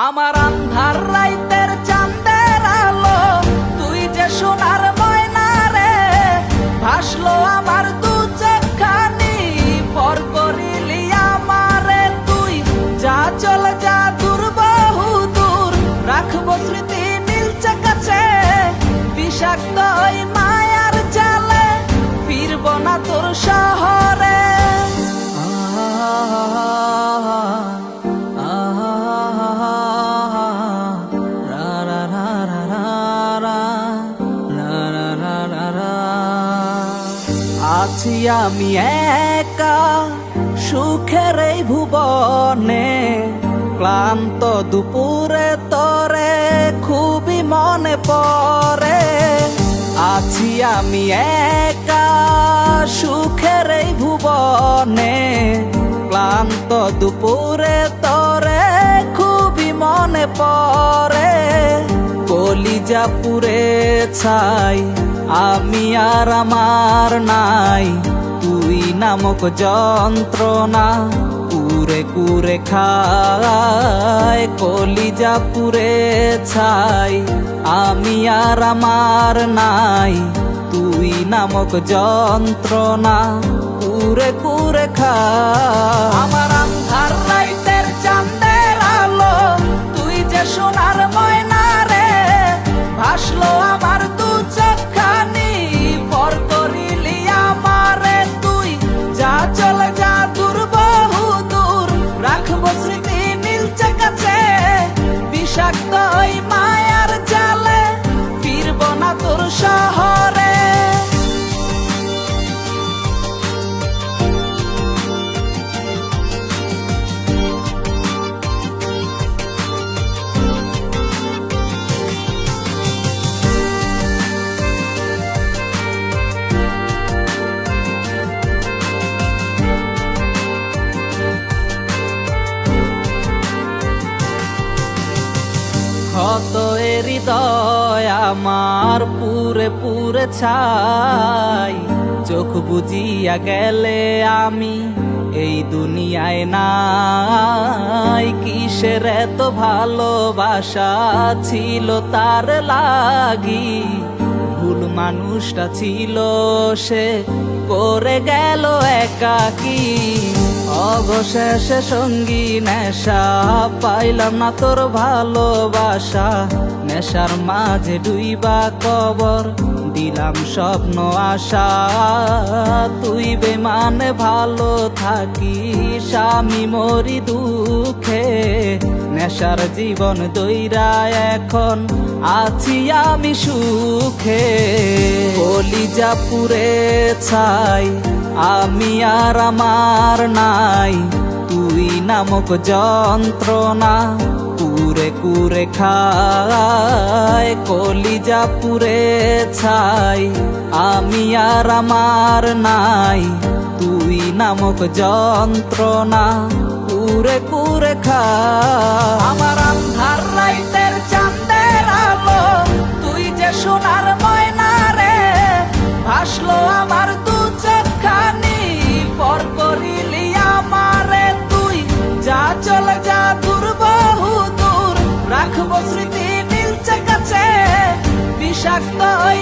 আমার আন্ধার রাইতের চাঁদের আলো, তুই যে সোনার ময়না রে, ভাসলো আমার দু চোখখানি, পর করিলি আমারে তুই। যা চলে যা দূর বহু দূর, রাখবো স্মৃতি নীলচে কাছে, বিষাক্ত ওই মায়ার জালে ফিরবো না তোর শহরে। আছি আমি একা সুখের এই ভুবনে, ক্লান্ত দুপুরে তরে খুবই মনে পড়ে। আছি আমি একা সুখের এই ভুবনে, ক্লান্ত দুপুরে তরে খুবই মনে পড়ে। কলিজা পুড়ে ছাই আমি আর আমার নাই, তুই নামক যন্ত্রণা কুরে কুরে খায়। কলিজা পুড়ে ছাই আমি আর আমার নাই, তুই নামক যন্ত্রণা কুরে কুরে খায়। আমার আন্ধার রাইতের চাঁদের আলো, তুই যে সোনার ময়না রে, ভাসলো আমার দু চোখখানি, পর করিলি আমারে তুই। যা চলে যা দূর বহু দূর, রাখবো স্মৃতি নীলচে কাছে, বিষাক্ত ওই মায়ার জালে ফিরবো না তোর শহরে। ক্ষত হৃদয় আমার পুরে পুরে ছাই, চোখ বুজিয়া গেলে আমি এই দুনিয়ায় নাই। কিসের এত ভালোবাসা ছিল তার লাগি, ভুল মানুষটা ছিল সে, করে গেল একাকী। অবশেষে সঙ্গী নেশা, পাইলাম না তোর ভালোবাসা, নেশার মাঝে ডুইবা কবর দিলাম স্বপ্ন আশা। তুই বেমানে ভালো থাকিস, আমি মরি দুঃখে, নেশার জীবন দইরা এখন আছি আমি সুখে। কলিজা পুড়ে ছাই আমি আর আমার নাই, তুই নামক যন্ত্রণা কুরে কুরে খায়। কলিজা পুড়ে ছাই আমি আর আমার নাই, তুই নামক যন্ত্রণা কুরে কুরে খায়। আমার আন্ধার রাইতের চাঁদের আলো, তুই যে সোনার ময়না রে, ভাসলো আমার দু চোখখানি, পর করিলি আমারে তুই। যা চলে যা দূর বহু দূর, রাখবো স্মৃতি নীলচে কাছে, বিষাক্ত ওই